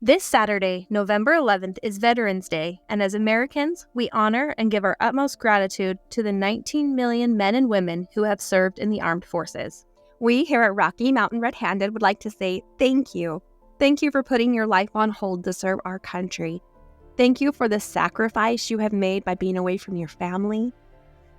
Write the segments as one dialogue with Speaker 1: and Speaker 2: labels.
Speaker 1: This Saturday, November 11th, is Veterans Day, and as Americans, we honor and give our utmost gratitude to the 19 million men and women who have served in the armed forces.
Speaker 2: We here at Rocky Mountain Red-Handed would like to say thank you. Thank you for putting your life on hold to serve our country. Thank you for the sacrifice you have made by being away from your family.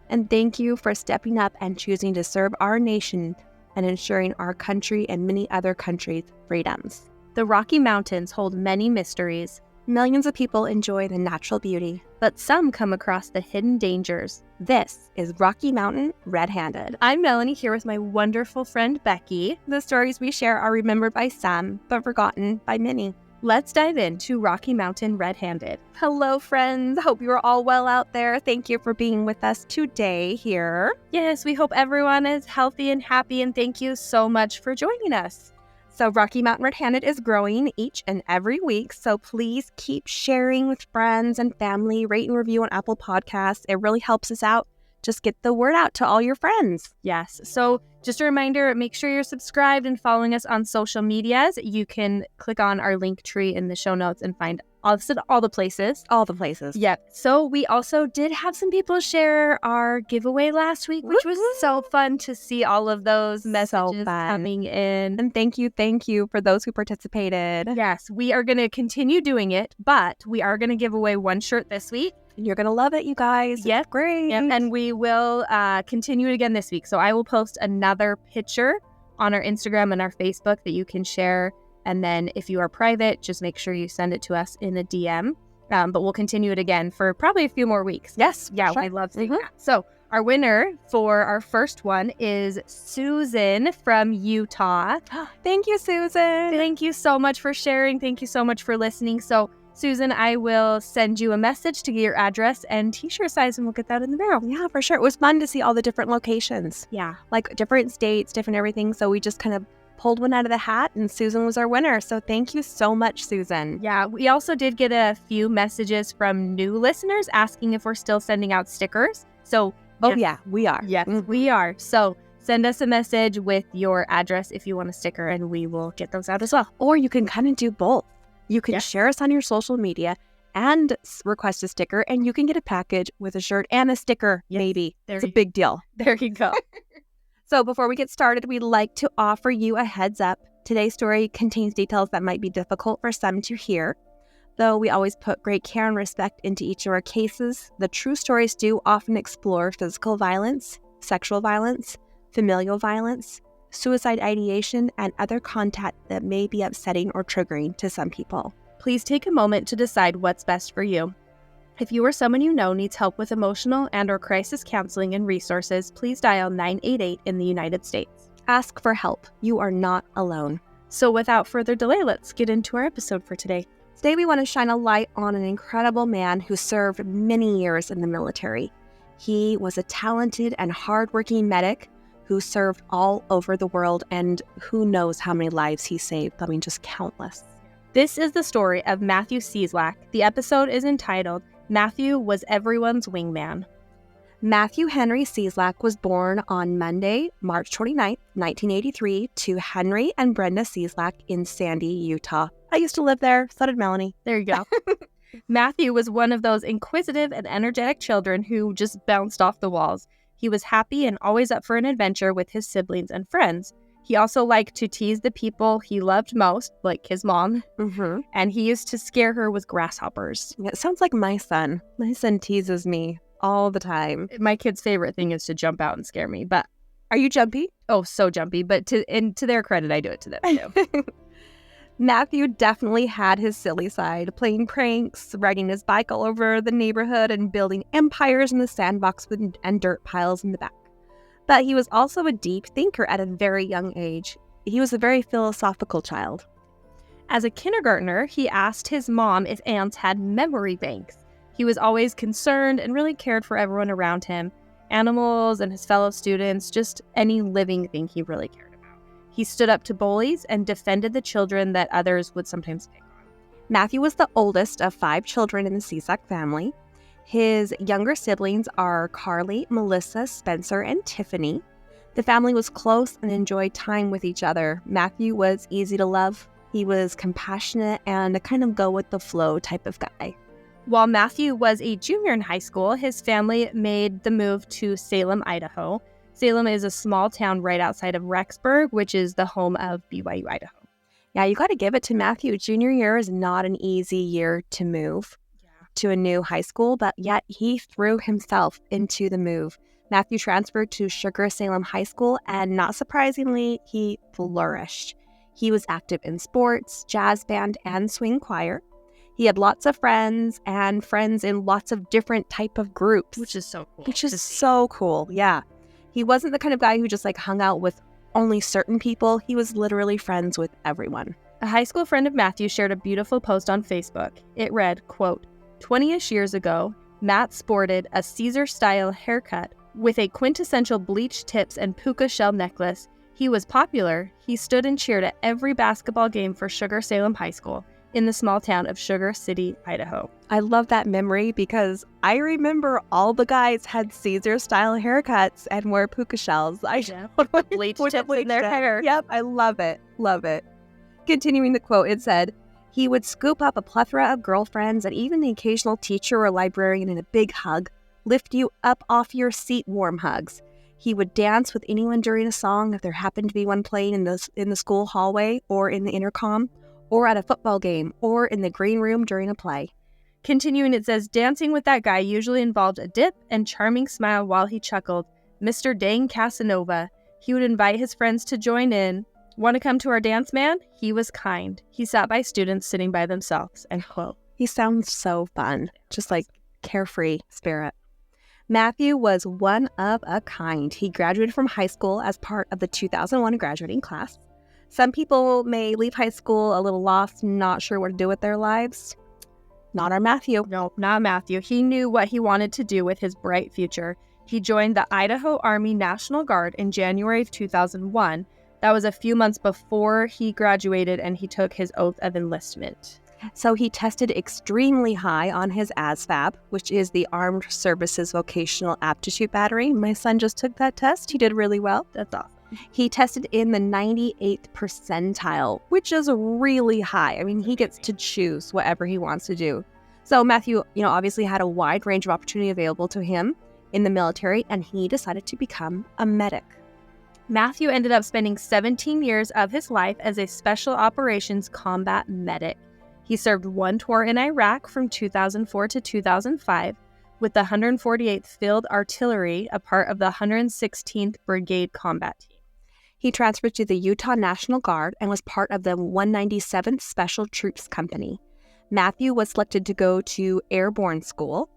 Speaker 2: And thank you for stepping up and choosing to serve our nation and ensuring our country and many other countries' freedoms.
Speaker 1: The Rocky Mountains hold many mysteries.
Speaker 2: Millions of people enjoy the natural beauty,
Speaker 1: but some come across the hidden dangers.
Speaker 2: This is Rocky Mountain Red-Handed.
Speaker 1: I'm Melanie, here with my wonderful friend Becky.
Speaker 2: The stories we share are remembered by some, but forgotten by many.
Speaker 1: Let's dive into Rocky Mountain Red-Handed.
Speaker 2: Hello, friends. Hope you are all well out there. Thank you for being with us today here.
Speaker 1: Yes, we hope everyone is healthy and happy, and thank you so much for joining us.
Speaker 2: So Rocky Mountain Red-Handed is growing each and every week, so please keep sharing with friends and family, rate and review on Apple Podcasts. It really helps us out. Just get the word out to all your friends.
Speaker 1: Yes. So just a reminder, make sure you're subscribed and following us on social medias. You can click on our link tree in the show notes and find all the places.
Speaker 2: All the places.
Speaker 1: Yep. So we also did have some people share our giveaway last week, which was so fun to see all of those messages coming in.
Speaker 2: And thank you for those who participated.
Speaker 1: Yes, we are going to continue doing it, but we are going to give away one shirt this week.
Speaker 2: You're going to love it, you guys.
Speaker 1: Yep.
Speaker 2: Great.
Speaker 1: Yep. And we will continue it again this week. So I will post another picture on our Instagram and our Facebook that you can share. And then if you are private, just make sure you send it to us in a DM. But we'll continue it again for probably a few more weeks.
Speaker 2: Yes.
Speaker 1: Yeah,
Speaker 2: sure.
Speaker 1: I love seeing that. So our winner for our first one is Susan from Utah.
Speaker 2: Thank you, Susan.
Speaker 1: Thank you so much for sharing. Thank you so much for listening. So Susan, I will send you a message to get your address and t-shirt size, and we'll get that in the mail.
Speaker 2: Yeah, for sure. It was fun to see all the different locations.
Speaker 1: Yeah.
Speaker 2: Like different states, different everything. So we just kind of pulled one out of the hat, and Susan was our winner. So thank you so much, Susan.
Speaker 1: Yeah, we also did get a few messages from new listeners asking if we're still sending out stickers. So,
Speaker 2: yeah, we are.
Speaker 1: Yes, we are. So send us a message with your address if you want a sticker, and we will get those out as well.
Speaker 2: Or you can kind of do both. You can share us on your social media and request a sticker, and you can get a package with a shirt and a sticker, maybe. It's a big deal.
Speaker 1: There you go.
Speaker 2: So before we get started, we'd like to offer you a heads up. Today's story contains details that might be difficult for some to hear. Though we always put great care and respect into each of our cases, the true stories do often explore physical violence, sexual violence, familial violence, suicide ideation, and other content that may be upsetting or triggering to some people.
Speaker 1: Please take a moment to decide what's best for you. If you or someone you know needs help with emotional and/or crisis counseling and resources, please dial 988 in the United States.
Speaker 2: Ask for help. You are not alone.
Speaker 1: So without further delay, let's get into our episode for today.
Speaker 2: Today we want to shine a light on an incredible man who served many years in the military. He was a talented and hardworking medic who served all over the world, and who knows how many lives he saved. I mean, just countless.
Speaker 1: This is the story of Matthew Cieslak. The episode is entitled, Matthew Was Everyone's Wingman.
Speaker 2: Matthew Henry Cieslak was born on Monday, March 29th, 1983, to Henry and Brenda Cieslak in Sandy, Utah. I used to live there. So did Melanie.
Speaker 1: There you go. Matthew was one of those inquisitive and energetic children who just bounced off the walls. He was happy and always up for an adventure with his siblings and friends. He also liked to tease the people he loved most, like his mom, and he used to scare her with grasshoppers.
Speaker 2: It sounds like my son. My son teases me all the time.
Speaker 1: My kid's favorite thing is to jump out and scare me, but...
Speaker 2: Are you jumpy?
Speaker 1: Oh, so jumpy, but to their credit, I do it to them too.
Speaker 2: Matthew definitely had his silly side, playing pranks, riding his bike all over the neighborhood, and building empires in the sandbox and dirt piles in the back. But he was also a deep thinker at a very young age. He was a very philosophical child.
Speaker 1: As a kindergartner, he asked his mom if ants had memory banks. He was always concerned and really cared for everyone around him, animals and his fellow students, just any living thing he really cared about. He stood up to bullies and defended the children that others would sometimes pick on.
Speaker 2: Matthew was the oldest of 5 children in the Cieslak family. His younger siblings are Carly, Melissa, Spencer, and Tiffany. The family was close and enjoyed time with each other. Matthew was easy to love, He was compassionate and a kind of go-with-the-flow type of guy.
Speaker 1: While Matthew was a junior in high school, his family made the move to Salem, Idaho. Salem is a small town right outside of Rexburg, which is the home of BYU Idaho.
Speaker 2: Yeah, you got to give it to Matthew. Junior year is not an easy year to move to a new high school, but yet he threw himself into the move. Matthew transferred to Sugar Salem High School, and not surprisingly, he flourished. He was active in sports, jazz band, and swing choir. He had lots of friends and friends in lots of different type of groups.
Speaker 1: Which is so cool.
Speaker 2: Which is so cool, yeah. He wasn't the kind of guy who just hung out with only certain people. He was literally friends with everyone.
Speaker 1: A high school friend of Matthew shared a beautiful post on Facebook. It read, quote, 20-ish years ago, Matt sported a Caesar-style haircut with a quintessential bleached tips and puka shell necklace. He was popular. He stood and cheered at every basketball game for Sugar Salem High School in the small town of Sugar City, Idaho.
Speaker 2: I love that memory because I remember all the guys had Caesar-style haircuts and wore puka shells.
Speaker 1: Bleached tips in their hair.
Speaker 2: Yep, I love it. Love it. Continuing the quote, it said, he would scoop up a plethora of girlfriends and even the occasional teacher or librarian in a big hug, lift you up off your seat warm hugs. He would dance with anyone during a song if there happened to be one playing in the school hallway or in the intercom, or at a football game, or in the green room during a play.
Speaker 1: Continuing, it says, dancing with that guy usually involved a dip and charming smile while he chuckled. Mr. Dang Casanova. He would invite his friends to join in. Want to come to our dance, man? He was kind. He sat by students sitting by themselves, end quote.
Speaker 2: He sounds so fun, just carefree spirit. Matthew was one of a kind. He graduated from high school as part of the 2001 graduating class. Some people may leave high school a little lost, not sure what to do with their lives. Not our Matthew.
Speaker 1: No, not Matthew. He knew what he wanted to do with his bright future. He joined the Idaho Army National Guard in January of 2001. That was a few months before he graduated and he took his oath of enlistment.
Speaker 2: So he tested extremely high on his ASVAB, which is the Armed Services Vocational Aptitude Battery. My son just took that test. He did really well.
Speaker 1: That's awesome.
Speaker 2: He tested in the 98th percentile, which is really high. I mean, he gets to choose whatever he wants to do. So Matthew, obviously had a wide range of opportunity available to him in the military, and he decided to become a medic.
Speaker 1: Matthew ended up spending 17 years of his life as a Special Operations Combat Medic. He served one tour in Iraq from 2004 to 2005 with the 148th Field Artillery, a part of the 116th Brigade Combat Team.
Speaker 2: He transferred to the Utah National Guard and was part of the 197th Special Troops Company. Matthew was selected to go to airborne school.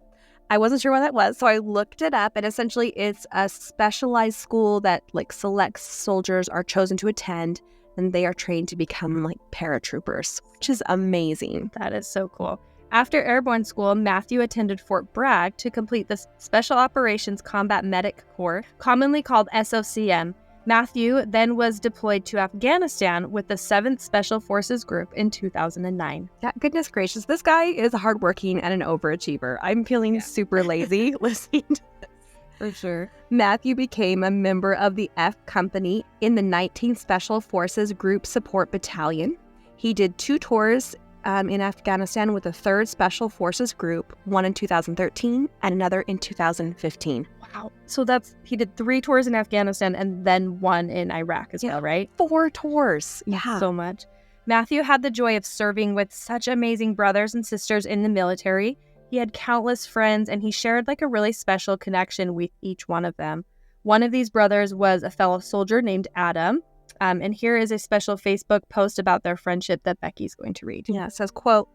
Speaker 2: I wasn't sure what that was, so I looked it up, and essentially it's a specialized school that select soldiers are chosen to attend, and they are trained to become paratroopers, which is amazing.
Speaker 1: That is so cool. After airborne school, Matthew attended Fort Bragg to complete the Special Operations Combat Medic Corps, commonly called SOCM. Matthew then was deployed to Afghanistan with the 7th Special Forces Group in 2009.
Speaker 2: Yeah, goodness gracious, this guy is hardworking and an overachiever. I'm feeling super lazy listening to this.
Speaker 1: For sure.
Speaker 2: Matthew became a member of the F Company in the 19th Special Forces Group Support Battalion. He did 2 tours in Afghanistan with the 3rd Special Forces Group, one in 2013 and another in 2015.
Speaker 1: Wow. So he did 3 tours in Afghanistan and then 1 in Iraq as well, right?
Speaker 2: 4 tours. Yeah.
Speaker 1: So much. Matthew had the joy of serving with such amazing brothers and sisters in the military. He had countless friends, and he shared a really special connection with each one of them. One of these brothers was a fellow soldier named Adam. And here is a special Facebook post about their friendship that Becky's going to read.
Speaker 2: Yeah, it says, quote,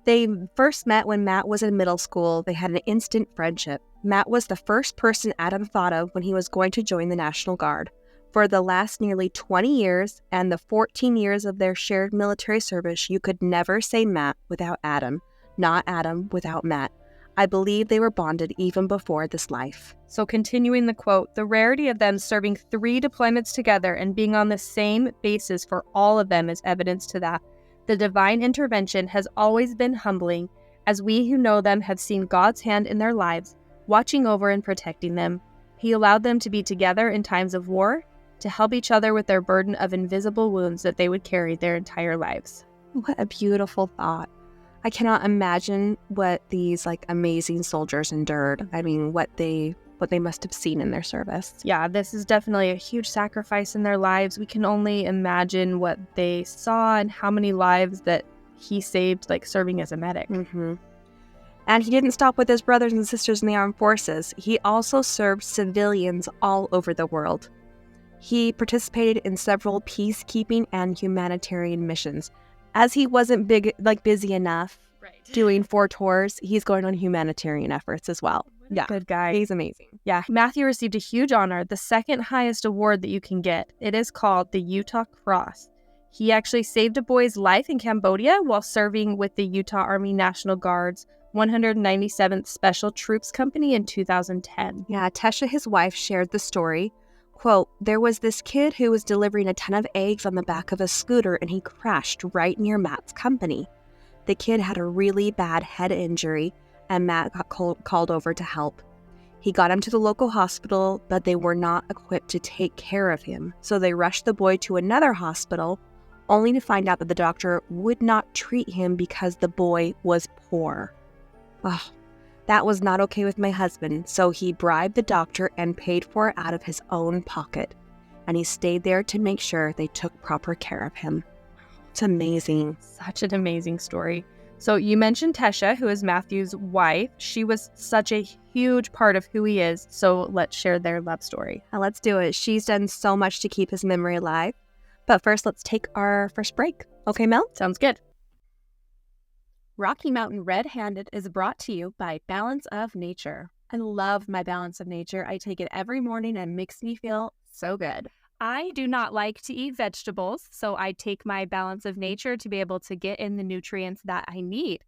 Speaker 2: they first met when Matt was in middle school. They had an instant friendship. Matt was the first person Adam thought of when he was going to join the National Guard. For the last nearly 20 years and the 14 years of their shared military service, you could never say Matt without Adam, not Adam without Matt. I believe they were bonded even before this life.
Speaker 1: So continuing the quote, the rarity of them serving 3 deployments together and being on the same basis for all of them is evidence to that. The divine intervention has always been humbling, as we who know them have seen God's hand in their lives, watching over and protecting them. He allowed them to be together in times of war, to help each other with their burden of invisible wounds that they would carry their entire lives.
Speaker 2: What a beautiful thought. I cannot imagine what these amazing soldiers endured. I mean, what they must have seen in their service.
Speaker 1: Yeah, this is definitely a huge sacrifice in their lives. We can only imagine what they saw and how many lives that he saved, serving as a medic.
Speaker 2: Mm-hmm. And he didn't stop with his brothers and sisters in the armed forces. He also served civilians all over the world. He participated in several peacekeeping and humanitarian missions. As he wasn't busy enough doing 4 tours, he's going on humanitarian efforts as well. Yeah,
Speaker 1: good guy.
Speaker 2: He's amazing.
Speaker 1: Yeah, Matthew received a huge honor, the second highest award that you can get. It is called the Utah Cross. He actually saved a boy's life in Cambodia while serving with the Utah Army National Guard's 197th Special Troops Company in 2010.
Speaker 2: Yeah, Tesha, his wife, shared the story. Quote, "There was this kid who was delivering a ton of eggs on the back of a scooter and he crashed right near Matt's company. The kid had a really bad head injury and Matt got called over to help. He got him to the local hospital, but they were not equipped to take care of him. So they rushed the boy to another hospital, only to find out that the doctor would not treat him because the boy was poor. Oh, that was not okay with my husband, so he bribed the doctor and paid for it out of his own pocket. And he stayed there to make sure they took proper care of him." It's amazing.
Speaker 1: Such an amazing story. So you mentioned Tesha, who is Matthew's wife. She was such a huge part of who he is. So let's share their love story.
Speaker 2: Now let's do it. She's done so much to keep his memory alive. But first, let's take our first break. Okay, Mel?
Speaker 1: Sounds good.
Speaker 2: Rocky Mountain Red-Handed is brought to you by Balance of Nature. I love my Balance of Nature. I take it every morning and it makes me feel so good.
Speaker 1: I do not like to eat vegetables, so I take my Balance of Nature to be able to get in the nutrients that I need.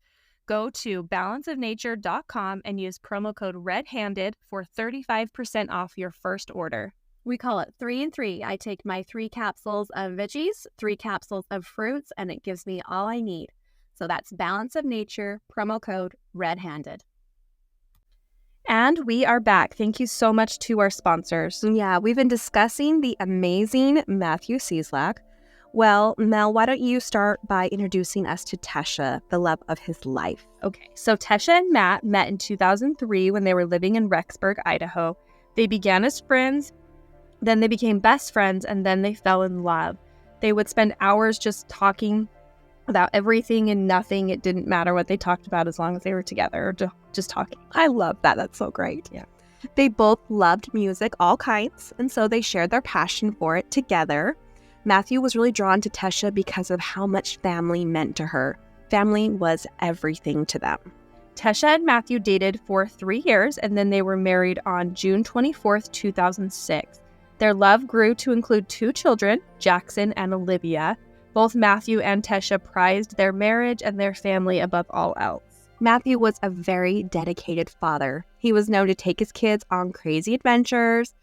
Speaker 1: Go to balanceofnature.com and use promo code REDHANDED for 35% off your first order.
Speaker 2: We call it 3 and 3. I take my 3 capsules of veggies, 3 capsules of fruits, and it gives me all I need. So that's Balance of Nature, promo code REDHANDED.
Speaker 1: And we are back. Thank you so much to our sponsors.
Speaker 2: Yeah, we've been discussing the amazing Matthew Cieslak. Well, Mel, why don't you start by introducing us to Tesha, the love of his life?
Speaker 1: Okay, so Tesha and Matt met in 2003 when they were living in Rexburg, Idaho. They began as friends, then they became best friends, and then they fell in love. They would spend hours just talking about everything and nothing. It didn't matter what they talked about as long as they were together or just talking.
Speaker 2: I love that. That's so great.
Speaker 1: Yeah.
Speaker 2: They both loved music, all kinds, and so they shared their passion for it together. Matthew was really drawn to Tesha because of how much family meant to her. Family was everything to them.
Speaker 1: Tesha and Matthew dated for 3 years, and then they were married on June 24th, 2006. Their love grew to include 2 children, Jackson and Olivia. Both Matthew and Tesha prized their marriage and their family above all else.
Speaker 2: Matthew was a very dedicated father. He was known to take his kids on crazy adventures,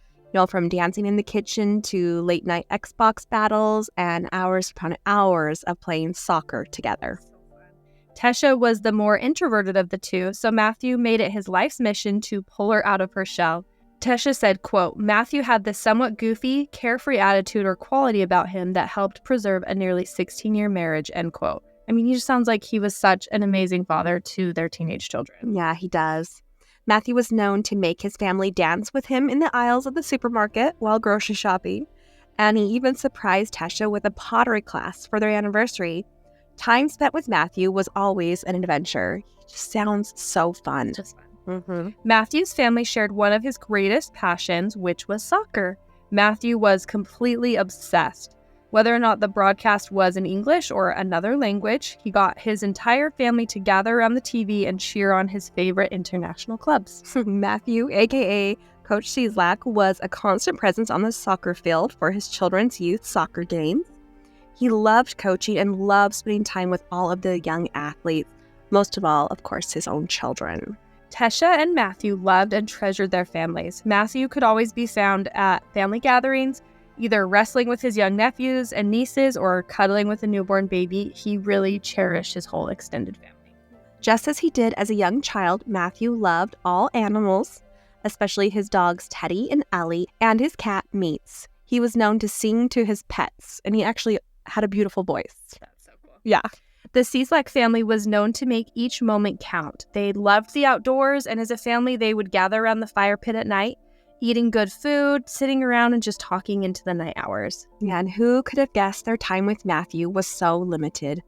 Speaker 2: from dancing in the kitchen to late night Xbox battles and hours upon hours of playing soccer together.
Speaker 1: Tesha was the more introverted of the two, so Matthew made it his life's mission to pull her out of her shell. Tesha said, quote, "Matthew had this somewhat goofy, carefree attitude or quality about him that helped preserve a nearly 16-year marriage," end quote. I mean, he just sounds like he was such an amazing father to their teenage children.
Speaker 2: Yeah, he does. Matthew was known to make his family dance with him in the aisles of the supermarket while grocery shopping, and he even surprised Tesha with a pottery class for their anniversary. Time spent with Matthew was always an adventure. He just sounds so fun.
Speaker 1: Just fun. Mm-hmm. Matthew's family shared one of his greatest passions, which was soccer. Matthew was completely obsessed. Whether or not the broadcast was in English or another language, he got his entire family to gather around the TV and cheer on his favorite international clubs.
Speaker 2: Matthew, aka Coach Cieslak, was a constant presence on the soccer field for his children's youth soccer games. He loved coaching and loved spending time with all of the young athletes, most of all, of course, his own children.
Speaker 1: Tesha and Matthew loved and treasured their families. Matthew could always be found at family gatherings, either wrestling with his young nephews and nieces or cuddling with a newborn baby. He really cherished his whole extended family.
Speaker 2: Just as he did as a young child, Matthew loved all animals, especially his dogs Teddy and Ellie and his cat Meats. He was known to sing to his pets, and he actually had a beautiful voice.
Speaker 1: That's so cool.
Speaker 2: Yeah.
Speaker 1: The Cieslak family was known to make each moment count. They loved the outdoors, and as a family, they would gather around the fire pit at night, eating good food, sitting around, and just talking into the night hours.
Speaker 2: Yeah, and who could have guessed their time with Matthew was so limited?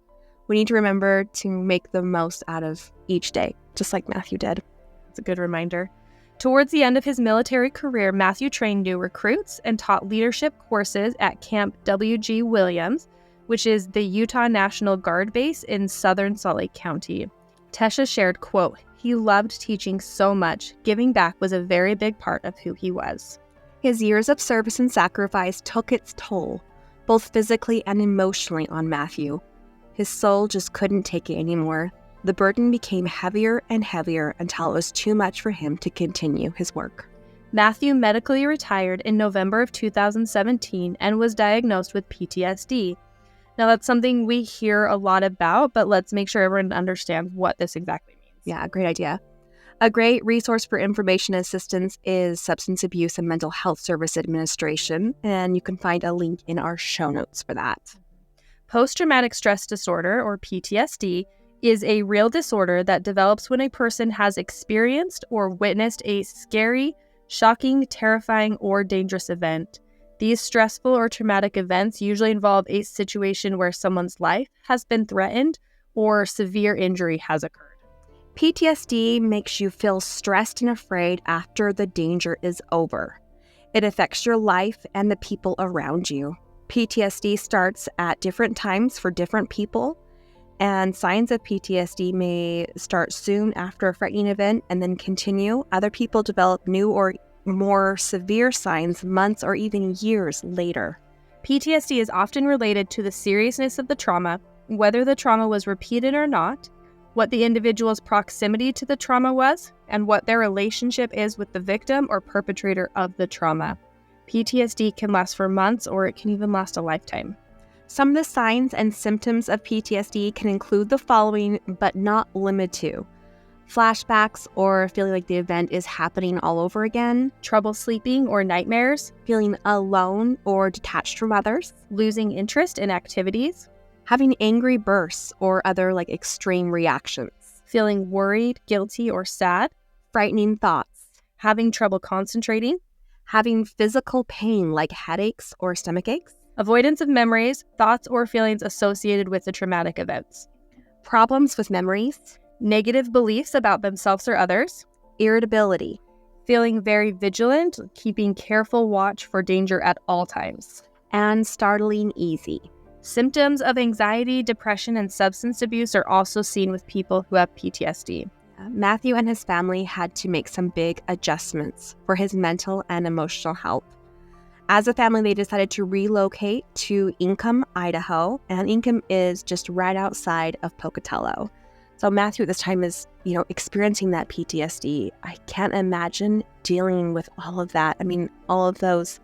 Speaker 2: We need to remember to make the most out of each day, just like Matthew did.
Speaker 1: It's a good reminder. Towards the end of his military career, Matthew trained new recruits and taught leadership courses at Camp W.G. Williams, which is the Utah National Guard base in southern Salt Lake County. Tesha shared, quote, "He loved teaching so much. Giving back was a very big part of who he was."
Speaker 2: His years of service and sacrifice took its toll, both physically and emotionally, on Matthew. His soul just couldn't take it anymore. The burden became heavier and heavier until it was too much for him to continue his work.
Speaker 1: Matthew medically retired in November of 2017 and was diagnosed with PTSD. Now, that's something we hear a lot about, but let's make sure everyone understands what this exactly means.
Speaker 2: Yeah, great idea. A great resource for information assistance is Substance Abuse and Mental Health Service Administration, and you can find a link in our show notes for that.
Speaker 1: Post-traumatic stress disorder, or PTSD, is a real disorder that develops when a person has experienced or witnessed a scary, shocking, terrifying, or dangerous event. These stressful or traumatic events usually involve a situation where someone's life has been threatened or severe injury has occurred.
Speaker 2: PTSD makes you feel stressed and afraid after the danger is over. It affects your life and the people around you. PTSD starts at different times for different people, and signs of PTSD may start soon after a frightening event and then continue. Other people develop new or more severe signs months or even years later.
Speaker 1: PTSD is often related to the seriousness of the trauma, whether the trauma was repeated or not, what the individual's proximity to the trauma was, and what their relationship is with the victim or perpetrator of the trauma. PTSD can last for months, or it can even last a lifetime.
Speaker 2: Some of the signs and symptoms of PTSD can include the following, but not limited to: flashbacks or feeling like the event is happening all over again,
Speaker 1: Trouble sleeping or nightmares,
Speaker 2: feeling alone or detached from others,
Speaker 1: losing interest in activities,
Speaker 2: having angry bursts or other extreme reactions,
Speaker 1: feeling worried, guilty, or sad,
Speaker 2: frightening thoughts,
Speaker 1: having trouble concentrating,
Speaker 2: having physical pain like headaches or stomach aches,
Speaker 1: avoidance of memories, thoughts, or feelings associated with the traumatic events,
Speaker 2: problems with memories,
Speaker 1: negative beliefs about themselves or others,
Speaker 2: irritability,
Speaker 1: feeling very vigilant, keeping careful watch for danger at all times,
Speaker 2: and startling easy.
Speaker 1: Symptoms of anxiety, depression, and substance abuse are also seen with people who have PTSD.
Speaker 2: Matthew and his family had to make some big adjustments for his mental and emotional health. As a family, they decided to relocate to Ingham, Idaho, and Ingham is just right outside of Pocatello. So Matthew at this time is, experiencing that PTSD. I can't imagine dealing with all of that. I mean, all of those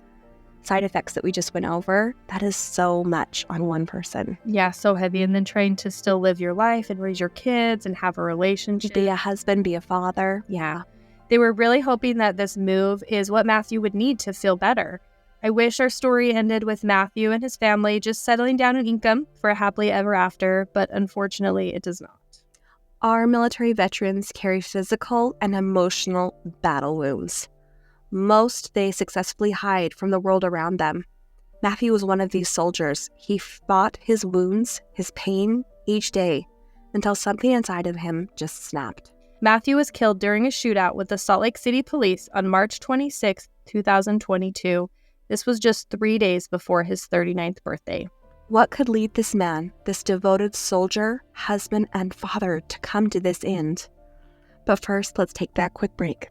Speaker 2: side effects that we just went over, that is so much on one person.
Speaker 1: Yeah, so heavy. And then trying to still live your life and raise your kids and have a relationship.
Speaker 2: Be a husband, be a father.
Speaker 1: Yeah. They were really hoping that this move is what Matthew would need to feel better. I wish our story ended with Matthew and his family just settling down in Ingham for a happily ever after, but unfortunately it does not.
Speaker 2: Our military veterans carry physical and emotional battle wounds. Most they successfully hide from the world around them. Matthew was one of these soldiers. He fought his wounds, his pain, each day until something inside of him just snapped.
Speaker 1: Matthew was killed during a shootout with the Salt Lake City Police on March 26, 2022. This was just 3 days before his 39th birthday.
Speaker 2: What could lead this man, this devoted soldier, husband, and father to come to this end? But first, let's take that quick break.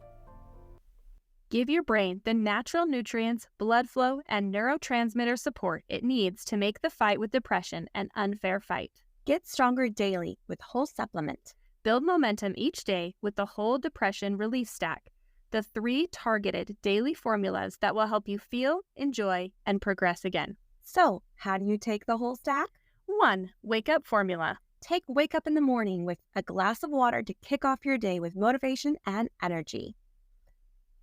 Speaker 1: Give your brain the natural nutrients, blood flow, and neurotransmitter support it needs to make the fight with depression an unfair fight.
Speaker 2: Get stronger daily with Whole Supplement.
Speaker 1: Build momentum each day with the Whole Depression Relief Stack, the 3 targeted daily formulas that will help you feel, enjoy, and progress again.
Speaker 2: So, how do you take the whole stack?
Speaker 1: 1. Wake Up Formula.
Speaker 2: Take Wake Up in the morning with a glass of water to kick off your day with motivation and energy.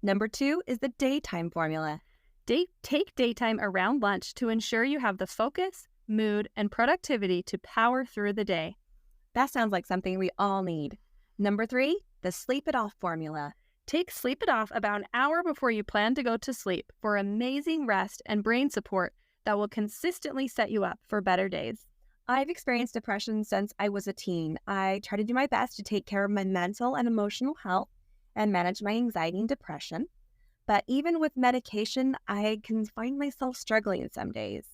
Speaker 2: Number 2 is the Daytime Formula.
Speaker 1: Take daytime around lunch to ensure you have the focus, mood, and productivity to power through the day.
Speaker 2: That sounds like something we all need. Number 3, the Sleep It Off formula.
Speaker 1: Take Sleep It Off about an hour before you plan to go to sleep for amazing rest and brain support that will consistently set you up for better days.
Speaker 2: I've experienced depression since I was a teen. I try to do my best to take care of my mental and emotional health and manage my anxiety and depression. But even with medication, I can find myself struggling some days.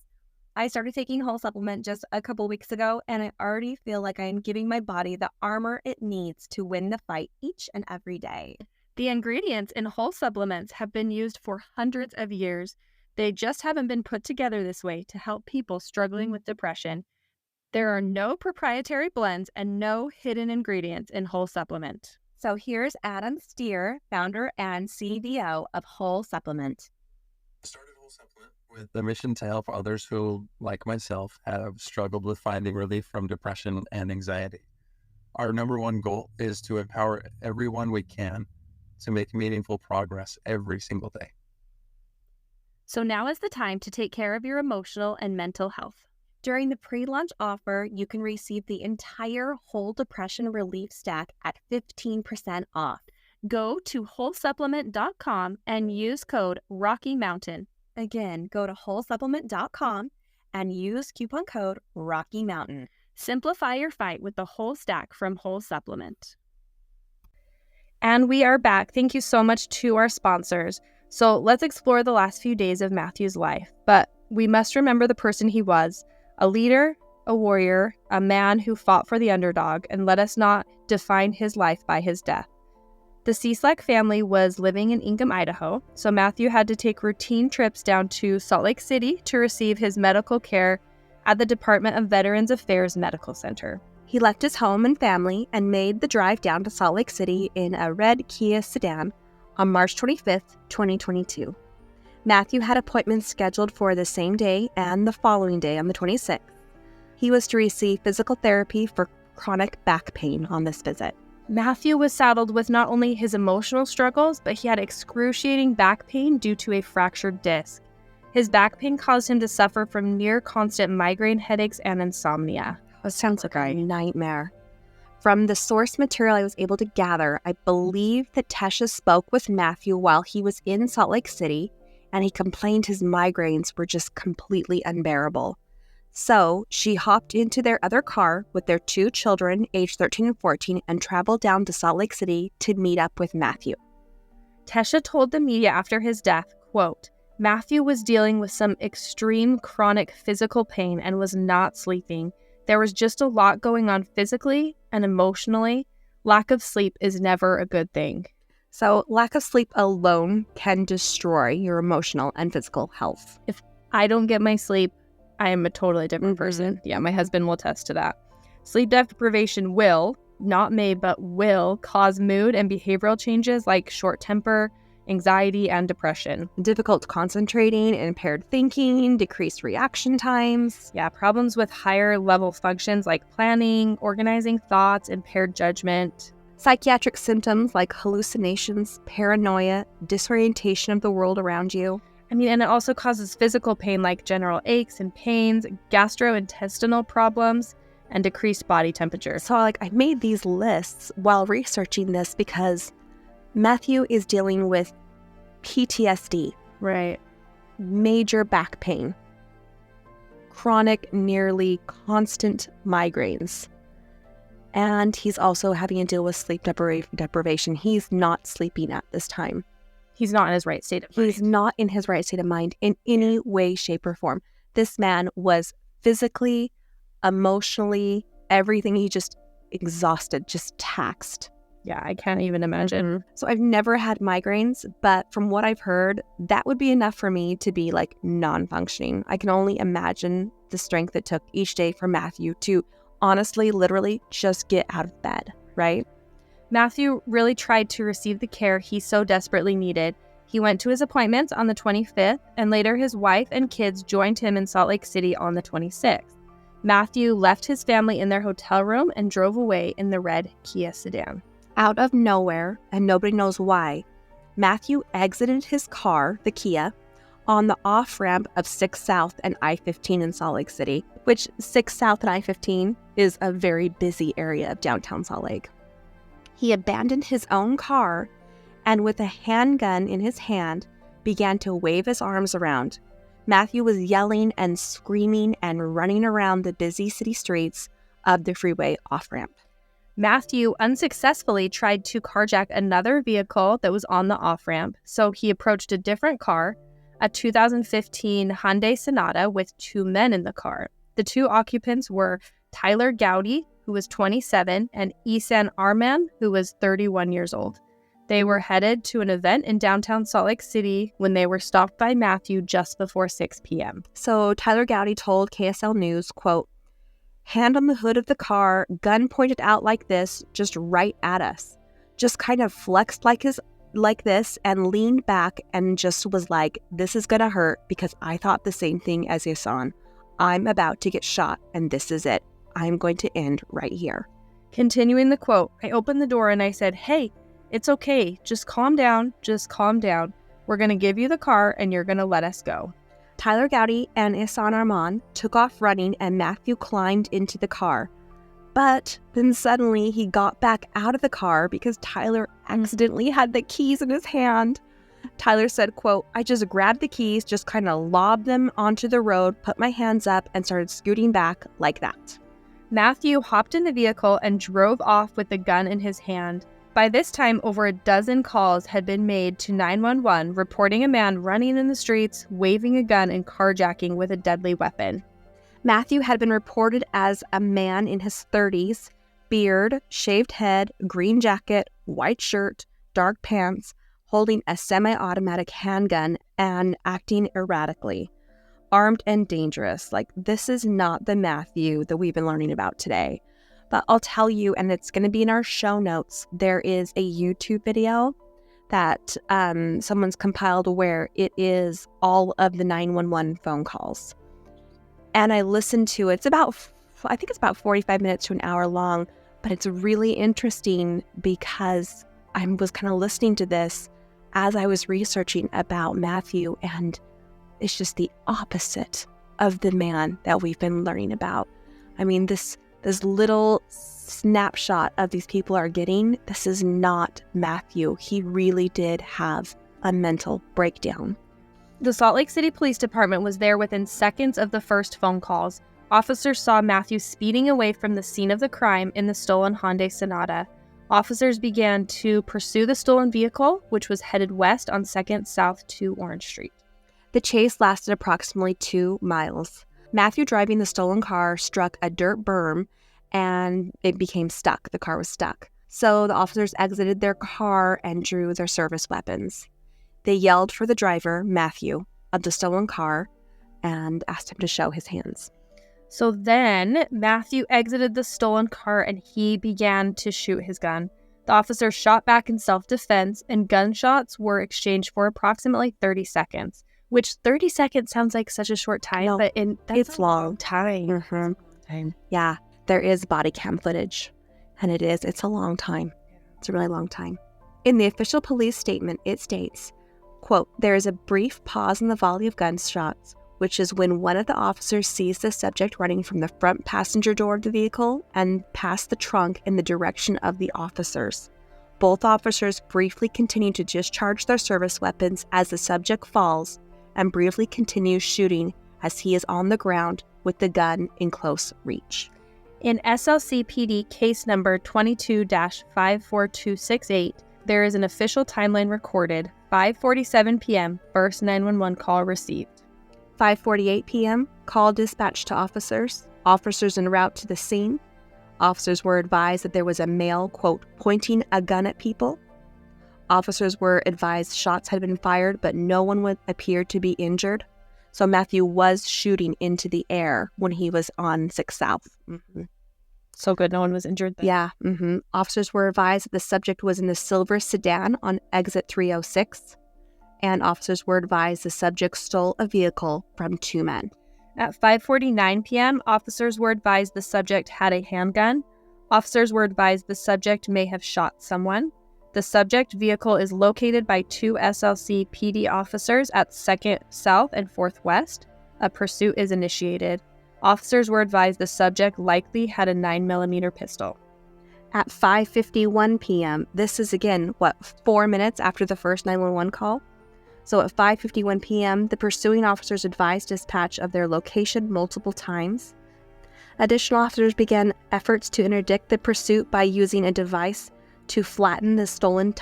Speaker 2: I started taking whole supplement just a couple weeks ago, and I already feel like I am giving my body the armor it needs to win the fight each and every day.
Speaker 1: The ingredients in whole supplements have been used for hundreds of years. They just haven't been put together this way to help people struggling with depression. There are no proprietary blends and no hidden ingredients in whole supplement.
Speaker 2: So here's Adam Steer, founder and CDO of Whole Supplement.
Speaker 3: I started Whole Supplement with the mission to help others who, like myself, have struggled with finding relief from depression and anxiety. Our number one goal is to empower everyone we can to make meaningful progress every single day.
Speaker 1: So now is the time to take care of your emotional and mental health.
Speaker 2: During the pre-launch offer, you can receive the entire Whole Depression Relief Stack at 15% off.
Speaker 1: Go to wholesupplement.com and use code Rocky Mountain.
Speaker 2: Again, go to wholesupplement.com and use coupon code Rocky Mountain.
Speaker 1: Simplify your fight with the whole stack from Whole Supplement. And we are back. Thank you so much to our sponsors. So let's explore the last few days of Matthew's life. But we must remember the person he was. A leader, a warrior, a man who fought for the underdog, and let us not define his life by his death. The Cieslak family was living in Ingham, Idaho, so Matthew had to take routine trips down to Salt Lake City to receive his medical care at the Department of Veterans Affairs Medical Center.
Speaker 2: He left his home and family and made the drive down to Salt Lake City in a red Kia sedan on March 25th, 2022. Matthew had appointments scheduled for the same day and the following day on the 26th. He was to receive physical therapy for chronic back pain on this visit.
Speaker 1: Matthew was saddled with not only his emotional struggles, but he had excruciating back pain due to a fractured disc. His back pain caused him to suffer from near constant migraine headaches and insomnia.
Speaker 2: It sounds like a nightmare. From the source material I was able to gather, I believe that Tesha spoke with Matthew while he was in Salt Lake City, and he complained his migraines were just completely unbearable. So she hopped into their other car with their 2 children, aged 13 and 14, and traveled down to Salt Lake City to meet up with Matthew.
Speaker 1: Tesha told the media after his death, quote, Matthew was dealing with some extreme chronic physical pain and was not sleeping. There was just a lot going on physically and emotionally. Lack of sleep is never a good thing.
Speaker 2: So lack of sleep alone can destroy your emotional and physical health.
Speaker 1: If I don't get my sleep, I am a totally different person. Yeah, my husband will attest to that. Sleep deprivation will, not may, but will cause mood and behavioral changes like short temper, anxiety, and depression.
Speaker 2: Difficult concentrating, impaired thinking, decreased reaction times.
Speaker 1: Yeah, problems with higher level functions like planning, organizing thoughts, impaired judgment.
Speaker 2: Psychiatric symptoms like hallucinations, paranoia, disorientation of the world around you.
Speaker 1: And it also causes physical pain like general aches and pains, gastrointestinal problems, and decreased body temperature.
Speaker 2: So I made these lists while researching this because Matthew is dealing with PTSD.
Speaker 1: Right.
Speaker 2: Major back pain. Chronic, nearly constant migraines. And he's also having to deal with sleep deprivation. He's not sleeping at this time.
Speaker 1: He's not in his right state of mind.
Speaker 2: He's not in his right state of mind in any way, shape, or form. This man was physically, emotionally, everything. He just exhausted, just taxed.
Speaker 1: Yeah, I can't even imagine.
Speaker 2: Mm-hmm. So I've never had migraines, but from what I've heard, that would be enough for me to be non-functioning. I can only imagine the strength it took each day for Matthew to honestly, literally just get out of bed, right?
Speaker 1: Matthew really tried to receive the care he so desperately needed. He went to his appointments on the 25th, and later his wife and kids joined him in Salt Lake City on the 26th. Matthew left his family in their hotel room and drove away in the red Kia sedan.
Speaker 2: Out of nowhere, and nobody knows why, Matthew exited his car, the Kia, on the off-ramp of 6 South and I-15 in Salt Lake City, which 6 South and I-15 is a very busy area of downtown Salt Lake. He abandoned his own car and with a handgun in his hand began to wave his arms around. Matthew was yelling and screaming and running around the busy city streets of the freeway off-ramp.
Speaker 1: Matthew unsuccessfully tried to carjack another vehicle that was on the off-ramp, so he approached a different car, a 2015 Hyundai Sonata with 2 men in the car. The 2 occupants were Tyler Gowdy, who was 27, and Ihsan Arman, who was 31 years old. They were headed to an event in downtown Salt Lake City when they were stopped by Matthew just before 6 p.m.
Speaker 2: So Tyler Gowdy told KSL News, quote, "Hand on the hood of the car, gun pointed out like this, just right at us. Just kind of flexed like this and leaned back and just was like, this is gonna hurt because I thought the same thing as Ihsan. I'm about to get shot and this is it. I'm going to end right here."
Speaker 1: Continuing the quote, "I opened the door and I said, 'Hey, it's okay. Just calm down. Just calm down. We're going to give you the car and you're going to let us go.'"
Speaker 2: Tyler Gowdy and Ihsan Arman took off running and Matthew climbed into the car. But then suddenly he got back out of the car because Tyler accidentally had the keys in his hand. Tyler said, quote, "I just grabbed the keys, just kind of lobbed them onto the road, put my hands up and started scooting back like that."
Speaker 1: Matthew hopped in the vehicle and drove off with the gun in his hand. By this time, over a dozen calls had been made to 911 reporting a man running in the streets, waving a gun and carjacking with a deadly weapon.
Speaker 2: Matthew had been reported as a man in his 30s, beard, shaved head, green jacket, white shirt, dark pants, holding a semi-automatic handgun and acting erratically. Armed and dangerous. Like, this is not the Matthew that we've been learning about today. But I'll tell you, and it's going to be in our show notes, there is a YouTube video that someone's compiled where it is all of the 911 phone calls. And I listened to it. I think it's about 45 minutes to an hour long, but it's really interesting because I was kind of listening to this as I was researching about Matthew, and it's just the opposite of the man that we've been learning about. I mean, this little snapshot of these people are getting, this is not Matthew. He really did have a mental breakdown.
Speaker 1: The Salt Lake City Police Department was there within seconds of the first phone calls. Officers saw Matthew speeding away from the scene of the crime in the stolen Hyundai Sonata. Officers began to pursue the stolen vehicle, which was headed west on 2nd South to Orange Street.
Speaker 2: The chase lasted approximately 2 miles. Matthew, driving the stolen car, struck a dirt berm and it became stuck. The car was stuck. So the officers exited their car and drew their service weapons. They yelled for the driver, Matthew, of the stolen car and asked him to show his hands.
Speaker 1: So then Matthew exited the stolen car and he began to shoot his gun. The officer shot back in self-defense and gunshots were exchanged for approximately 30 seconds. Which 30 seconds sounds like such a short time, but that's a long time.
Speaker 2: Mm-hmm. Yeah, there is body cam footage, and it's a long time. It's a really long time. In the official police statement, it states, quote, "There is a brief pause in the volley of gunshots, which is when one of the officers sees the subject running from the front passenger door of the vehicle and past the trunk in the direction of the officers. Both officers briefly continue to discharge their service weapons as the subject falls and briefly continues shooting as he is on the ground with the gun in close reach."
Speaker 1: In SLCPD case number 22-54268, there is an official timeline recorded, 5:47 p.m., first 911 call received.
Speaker 2: 5:48 p.m., call dispatched to officers. Officers en route to the scene. Officers were advised that there was a male, quote, "pointing a gun at people." Officers were advised shots had been fired, but no one would appear to be injured. So Matthew was shooting into the air when he was on 6 South. Mm-hmm.
Speaker 1: So good, no one was injured then.
Speaker 2: Yeah. Mm-hmm. Officers were advised that the subject was in the silver sedan on exit 306. And officers were advised the subject stole a vehicle from 2 men.
Speaker 1: At 5:49 p.m., officers were advised the subject had a handgun. Officers were advised the subject may have shot someone. The subject vehicle is located by 2 SLC PD officers at 2nd South and 4th West. A pursuit is initiated. Officers were advised the subject likely had a 9mm pistol.
Speaker 2: At 5:51 p.m., this is again, 4 minutes after the first 911 call? So at 5:51 p.m., the pursuing officers advised dispatch of their location multiple times. Additional officers began efforts to interdict the pursuit by using a device to flatten the stolen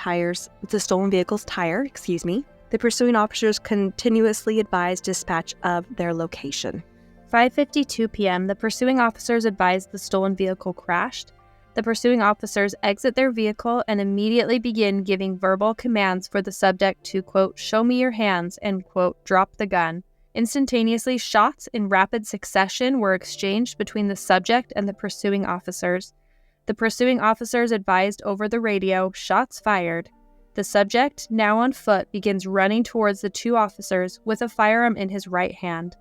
Speaker 2: vehicle's tire. The pursuing officers continuously advised dispatch of their location.
Speaker 1: 5:52 p.m., the pursuing officers advised the stolen vehicle crashed. The pursuing officers exit their vehicle and immediately begin giving verbal commands for the subject to, quote, show me your hands, and, quote, drop the gun. Instantaneously, shots in rapid succession were exchanged between the subject and the pursuing officers. The pursuing officers advised over the radio, shots fired. The subject, now on foot, begins running towards the 2 officers with a firearm in his right hand.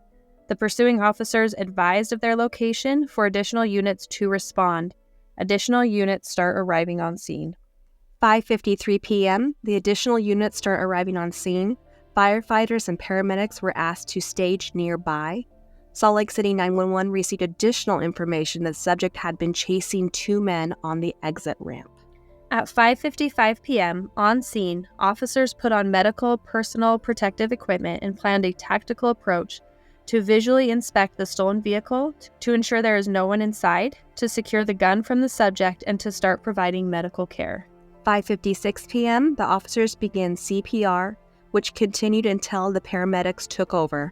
Speaker 1: The pursuing officers advised of their location for additional units to respond. Additional units start arriving on scene.
Speaker 2: 5:53 p.m., the additional units start arriving on scene. Firefighters and paramedics were asked to stage nearby. Salt Lake City 911 received additional information that the subject had been chasing 2 men on the exit ramp.
Speaker 1: At 5:55 p.m., on scene, officers put on medical personal protective equipment and planned a tactical approach to visually inspect the stolen vehicle, to ensure there is no one inside, to secure the gun from the subject, and to start providing medical care.
Speaker 2: 5:56 p.m., the officers began CPR, which continued until the paramedics took over.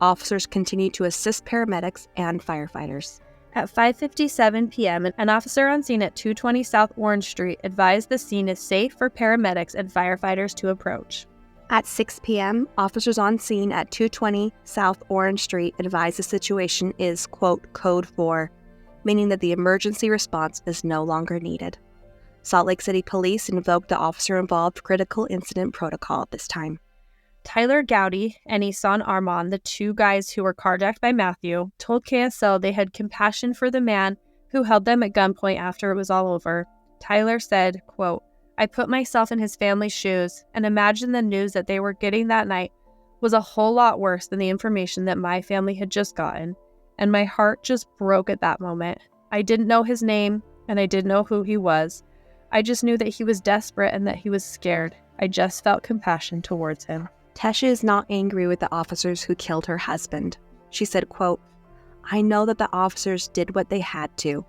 Speaker 2: Officers continued to assist paramedics and firefighters.
Speaker 1: At 5:57 p.m., an officer on scene at 220 South Orange Street advised the scene is safe for paramedics and firefighters to approach.
Speaker 2: At 6 p.m., officers on scene at 220 South Orange Street advised the situation is, quote, code 4, meaning that the emergency response is no longer needed. Salt Lake City Police invoked the officer-involved critical incident protocol at this time.
Speaker 1: Tyler Gowdy and Isan Armand, the 2 guys who were carjacked by Matthew, told KSL they had compassion for the man who held them at gunpoint after it was all over. Tyler said, quote, I put myself in his family's shoes and imagined the news that they were getting that night was a whole lot worse than the information that my family had just gotten, and my heart just broke at that moment. I didn't know his name, and I didn't know who he was. I just knew that he was desperate and that he was scared. I just felt compassion towards him.
Speaker 2: Tesha is not angry with the officers who killed her husband. She said, quote, I know that the officers did what they had to,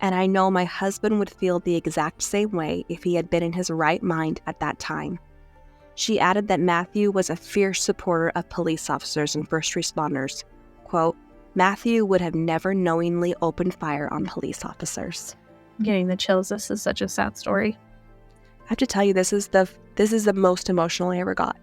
Speaker 2: and I know my husband would feel the exact same way if he had been in his right mind at that time. She added that Matthew was a fierce supporter of police officers and first responders. Quote, Matthew would have never knowingly opened fire on police officers.
Speaker 1: I'm getting the chills. This is such a sad story.
Speaker 2: I have to tell you, this is the most emotional I ever got.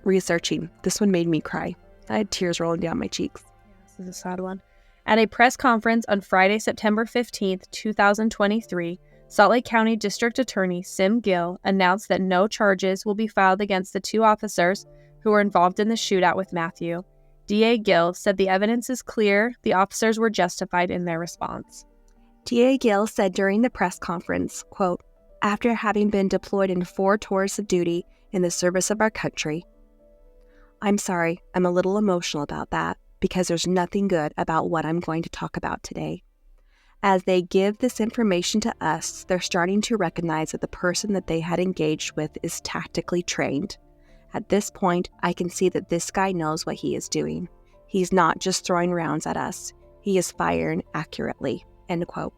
Speaker 2: Researching. This one made me cry. I had tears rolling down my cheeks.
Speaker 1: This is a sad one. At a press conference on Friday, September 15th, 2023, Salt Lake County District Attorney Sim Gill announced that no charges will be filed against the 2 officers who were involved in the shootout with Matthew. DA Gill said the evidence is clear, the officers were justified in their response.
Speaker 2: DA Gill said during the press conference, quote, after having been deployed in 4 tours of duty in the service of our country, I'm sorry, I'm a little emotional about that because there's nothing good about what I'm going to talk about today. As they give this information to us, they're starting to recognize that the person that they had engaged with is tactically trained. At this point, I can see that this guy knows what he is doing. He's not just throwing rounds at us. He is firing accurately. End quote.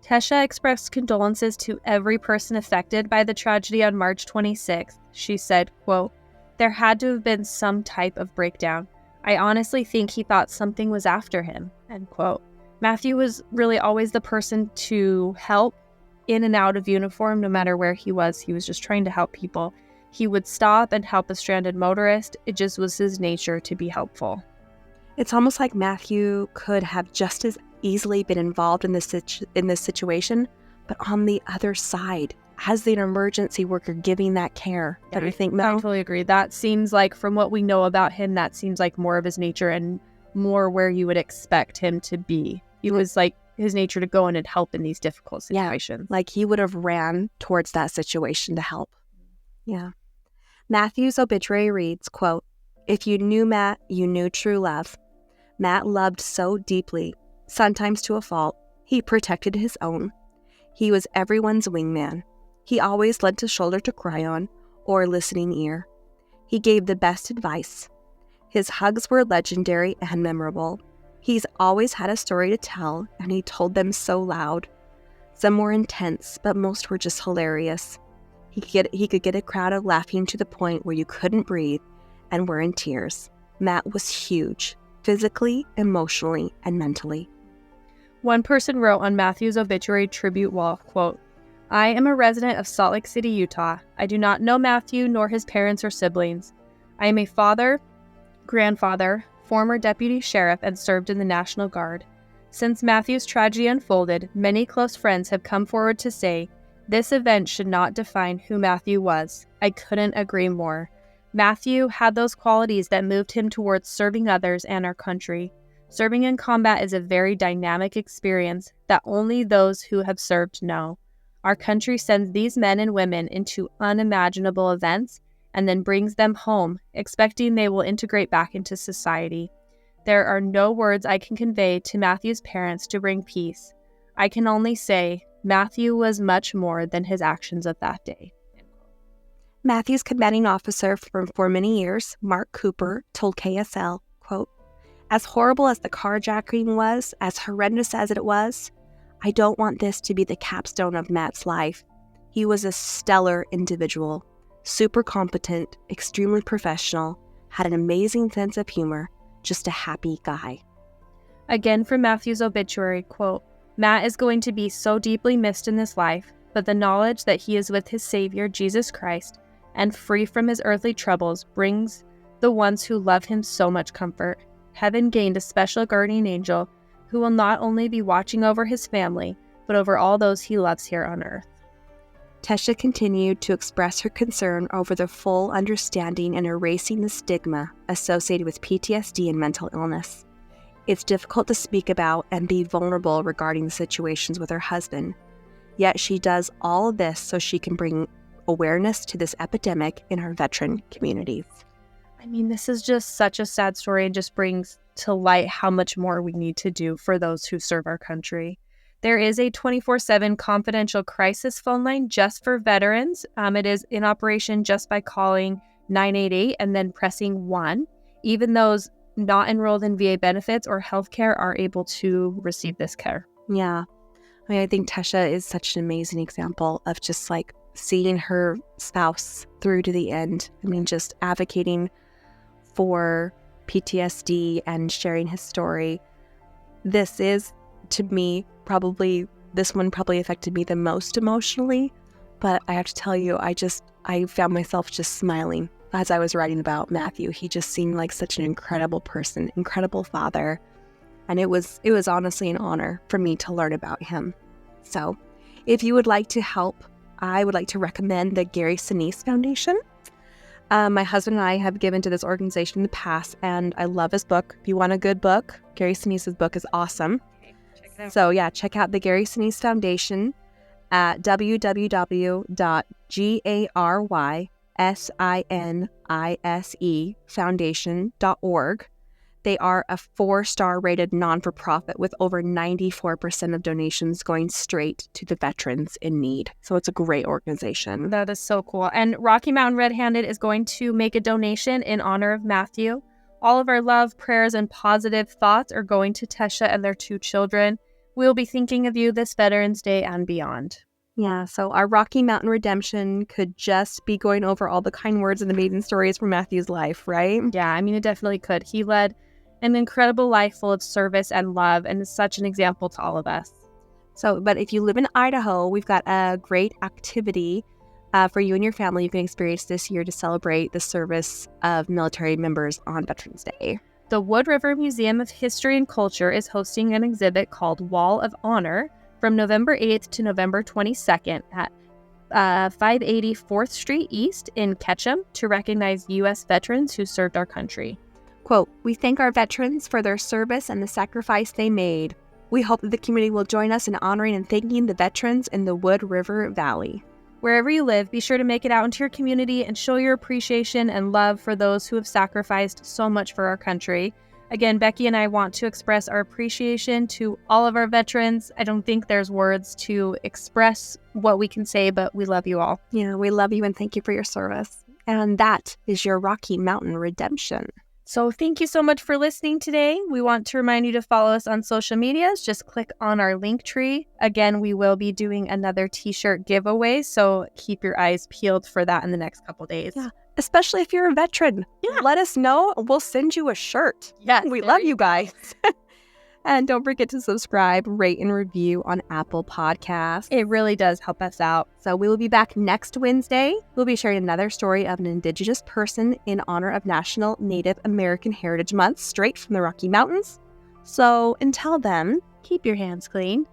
Speaker 1: Tesha expressed condolences to every person affected by the tragedy on March 26th. She said, quote, there had to have been some type of breakdown. I honestly think he thought something was after him, end quote. Matthew was really always the person to help in and out of uniform, no matter where he was. He was just trying to help people. He would stop and help a stranded motorist. It just was his nature to be helpful.
Speaker 2: It's almost like Matthew could have just as easily been involved in this situation, but on the other side, as the emergency worker giving that care.
Speaker 1: Yeah,
Speaker 2: Don't you think,
Speaker 1: I
Speaker 2: Mel?
Speaker 1: totally agree. That seems like, from what we know about him, that seems like more of his nature and more where you would expect him to be. He was like his nature to go in and help in these difficult situations.
Speaker 2: Like he would have ran towards that situation to help. Yeah. Matthew's obituary reads, quote, "If you knew Matt, you knew true love. Matt loved so deeply, sometimes to a fault. He protected his own. He was everyone's wingman. He always lent a shoulder to cry on or a listening ear. He gave the best advice. His hugs were legendary and memorable. He's always had a story to tell, and he told them so loud. Some were intense, but most were just hilarious. He could get a crowd of laughing to the point where you couldn't breathe and were in tears. Matt was huge, physically, emotionally, and mentally."
Speaker 1: One person wrote on Matthew's obituary tribute wall, quote, "I am a resident of Salt Lake City, Utah. I do not know Matthew nor his parents or siblings. I am a father, grandfather, former deputy sheriff, and served in the National Guard. Since Matthew's tragedy unfolded, many close friends have come forward to say, this event should not define who Matthew was. I couldn't agree more. Matthew had those qualities that moved him towards serving others and our country. Serving in combat is a very dynamic experience that only those who have served know. Our country sends these men and women into unimaginable events and then brings them home, expecting they will integrate back into society. There are no words I can convey to Matthew's parents to bring peace. I can only say, Matthew was much more than his actions of that day."
Speaker 2: Matthew's commanding officer for many years, Mark Cooper, told KSL, quote, "As horrible as the carjacking was, as horrendous as it was, I don't want this to be the capstone of Matt's life. He was a stellar individual, super competent, extremely professional, had an amazing sense of humor, just a happy guy."
Speaker 1: Again from Matthew's obituary, quote, "Matt is going to be so deeply missed in this life, but the knowledge that he is with his Savior, Jesus Christ, and free from his earthly troubles brings the ones who love him so much comfort. Heaven gained a special guardian angel who will not only be watching over his family, but over all those he loves here on earth."
Speaker 2: Tesha continued to express her concern over the full understanding and erasing the stigma associated with PTSD and mental illness. It's difficult to speak about and be vulnerable regarding the situations with her husband, yet she does all of this so she can bring awareness to this epidemic in our veteran communities.
Speaker 1: I mean, this is just such a sad story and just brings to light how much more we need to do for those who serve our country. There is a 24/7 confidential crisis phone line just for veterans. It is in operation just by calling 988 and then pressing 1. Even those not enrolled in VA benefits or healthcare are able to receive this care.
Speaker 2: Yeah. I mean, I think Tesha is such an amazing example of just like seeing her spouse through to the end. I mean, just advocating for PTSD and sharing his story. This is, to me, this one probably affected me the most emotionally, but I have to tell you, I found myself just smiling as I was writing about Matthew. He just seemed like such an incredible person, incredible father, and it was honestly an honor for me to learn about him. So if you would like to help, I would like to recommend the Gary Sinise Foundation. My husband and I have given to this organization in the past, and I love his book. If you want a good book, Gary Sinise's book is awesome. So yeah, check out the Gary Sinise Foundation at www.GarySiniseFoundation.org. They are a 4-star rated non-for-profit with over 94% of donations going straight to the veterans in need. So it's a great organization.
Speaker 1: That is so cool. And Rocky Mountain Red-Handed is going to make a donation in honor of Matthew. All of our love, prayers, and positive thoughts are going to Tesha and their 2 children. We'll be thinking of you this Veterans Day and beyond.
Speaker 2: Yeah, so our Rocky Mountain Redemption could just be going over all the kind words and amazing stories from Matthew's life, right?
Speaker 1: Yeah, I mean, it definitely could. He led an incredible life full of service and love, and is such an example to all of us.
Speaker 2: So, but if you live in Idaho, we've got a great activity for you and your family you can experience this year to celebrate the service of military members on Veterans Day.
Speaker 1: The Wood River Museum of History and Culture is hosting an exhibit called Wall of Honor from November 8th to November 22nd at 580 4th Street East in Ketchum to recognize U.S. veterans who served our country.
Speaker 2: Quote, "We thank our veterans for their service and the sacrifice they made. We hope that the community will join us in honoring and thanking the veterans in the Wood River Valley.
Speaker 1: Wherever you live, be sure to make it out into your community and show your appreciation and love for those who have sacrificed so much for our country. Again, Becky and I want to express our appreciation to all of our veterans. I don't think there's words to express what we can say, but we love you all.
Speaker 2: Yeah, we love you and thank you for your service. And that is your Rocky Mountain Redemption.
Speaker 1: So thank you so much for listening today. We want to remind you to follow us on social medias. Just click on our link tree. Again, we will be doing another t-shirt giveaway, so keep your eyes peeled for that in the next couple days.
Speaker 2: Yeah, especially if you're a veteran.
Speaker 1: Yeah.
Speaker 2: Let us know. We'll send you a shirt.
Speaker 1: Yes,
Speaker 2: We love you guys. And don't forget to subscribe, rate, and review on Apple Podcasts.
Speaker 1: It really does help us out.
Speaker 2: So we will be back next Wednesday. We'll be sharing another story of an Indigenous person in honor of National Native American Heritage Month, straight from the Rocky Mountains. So until then,
Speaker 1: Keep your hands clean.